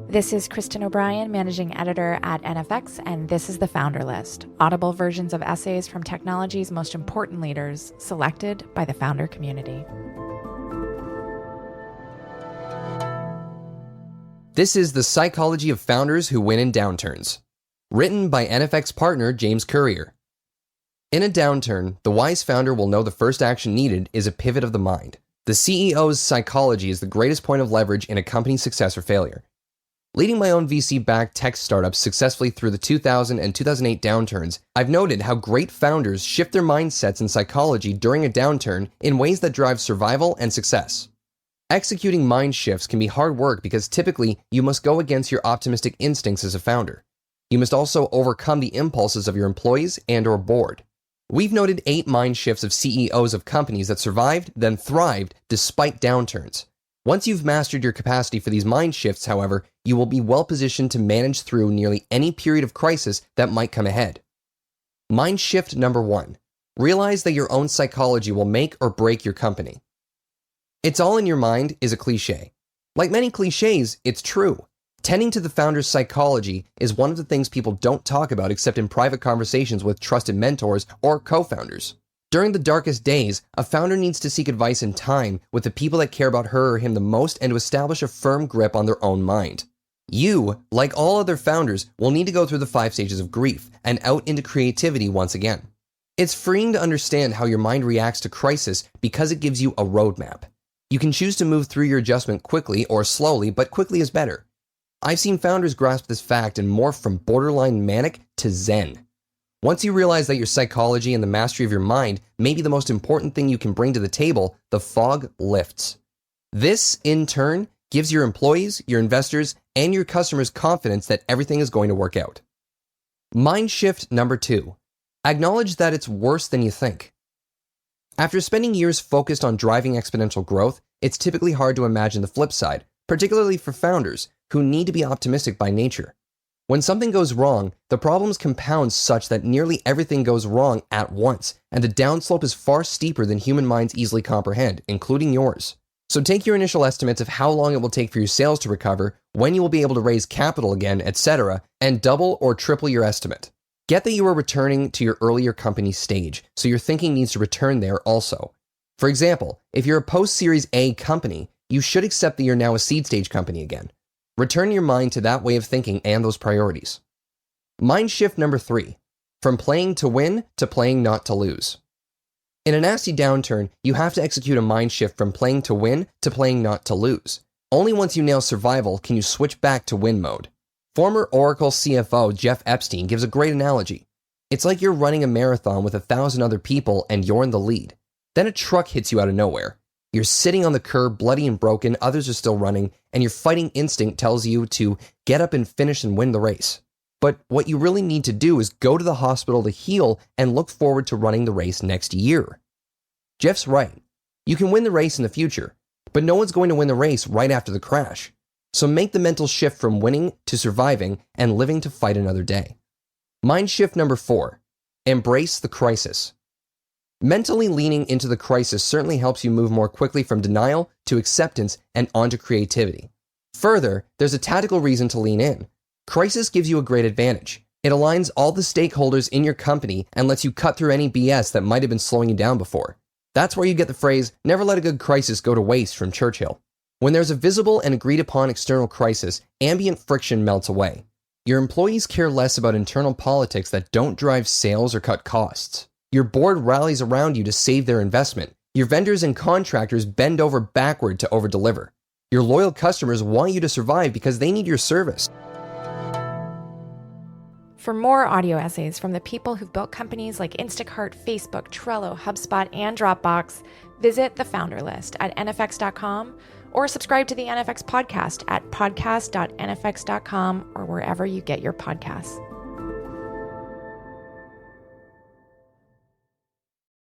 This is Kristen O'Brien, Managing Editor at NFX, and this is the Founder List, audible versions of essays from technology's most important leaders, selected by the founder community. This is The Psychology of Founders Who Win in Downturns, written by NFX partner James Currier. In a downturn, the wise founder will know the first action needed is a pivot of the mind. The CEO's psychology is the greatest point of leverage in a company's success or failure. Leading my own VC-backed tech startups successfully through the 2000 and 2008 downturns, I've noted how great founders shift their mindsets and psychology during a downturn in ways that drive survival and success. Executing mind shifts can be hard work because typically you must go against your optimistic instincts as a founder. You must also overcome the impulses of your employees and/or board. We've noted 8 mind shifts of CEOs of companies that survived, then thrived despite downturns. Once you've mastered your capacity for these mind shifts, however, you will be well positioned to manage through nearly any period of crisis that might come ahead. Mind shift number 1. Realize that your own psychology will make or break your company. It's all in your mind is a cliche. Like many cliches, it's true. Tending to the founder's psychology is one of the things people don't talk about except in private conversations with trusted mentors or co-founders. During the darkest days, a founder needs to seek advice and time with the people that care about her or him the most and to establish a firm grip on their own mind. You, like all other founders, will need to go through the 5 stages of grief and out into creativity once again. It's freeing to understand how your mind reacts to crisis because it gives you a roadmap. You can choose to move through your adjustment quickly or slowly, but quickly is better. I've seen founders grasp this fact and morph from borderline manic to zen. Once you realize that your psychology and the mastery of your mind may be the most important thing you can bring to the table, the fog lifts. This, in turn, gives your employees, your investors, and your customers confidence that everything is going to work out. Mind shift number 2. Acknowledge that it's worse than you think. After spending years focused on driving exponential growth, it's typically hard to imagine the flip side, particularly for founders who need to be optimistic by nature. When something goes wrong, the problems compound such that nearly everything goes wrong at once, and the downslope is far steeper than human minds easily comprehend, including yours. So take your initial estimates of how long it will take for your sales to recover, when you will be able to raise capital again, etc., and double or triple your estimate. Get that you are returning to your earlier company stage, so your thinking needs to return there also. For example, if you're a post-Series A company, you should accept that you're now a seed stage company again. Return your mind to that way of thinking and those priorities. Mind shift number 3. From playing to win to playing not to lose. In a nasty downturn, you have to execute a mind shift from playing to win to playing not to lose. Only once you nail survival can you switch back to win mode. Former Oracle CFO Jeff Epstein gives a great analogy. It's like you're running a marathon with 1,000 other people and you're in the lead. Then a truck hits you out of nowhere. You're sitting on the curb, bloody and broken, others are still running, and your fighting instinct tells you to get up and finish and win the race. But what you really need to do is go to the hospital to heal and look forward to running the race next year. Jeff's right. You can win the race in the future, but no one's going to win the race right after the crash. So make the mental shift from winning to surviving and living to fight another day. Mind shift number 4. Embrace the crisis. Mentally leaning into the crisis certainly helps you move more quickly from denial to acceptance and onto creativity. Further, there's a tactical reason to lean in. Crisis gives you a great advantage. It aligns all the stakeholders in your company and lets you cut through any BS that might have been slowing you down before. That's where you get the phrase, "Never let a good crisis go to waste" from Churchill. When there's a visible and agreed upon external crisis, ambient friction melts away. Your employees care less about internal politics that don't drive sales or cut costs. Your board rallies around you to save their investment. Your vendors and contractors bend over backward to overdeliver. Your loyal customers want you to survive because they need your service. For more audio essays from the people who've built companies like Instacart, Facebook, Trello, HubSpot, and Dropbox, visit the Founder List at nfx.com or subscribe to the NFX podcast at podcast.nfx.com or wherever you get your podcasts.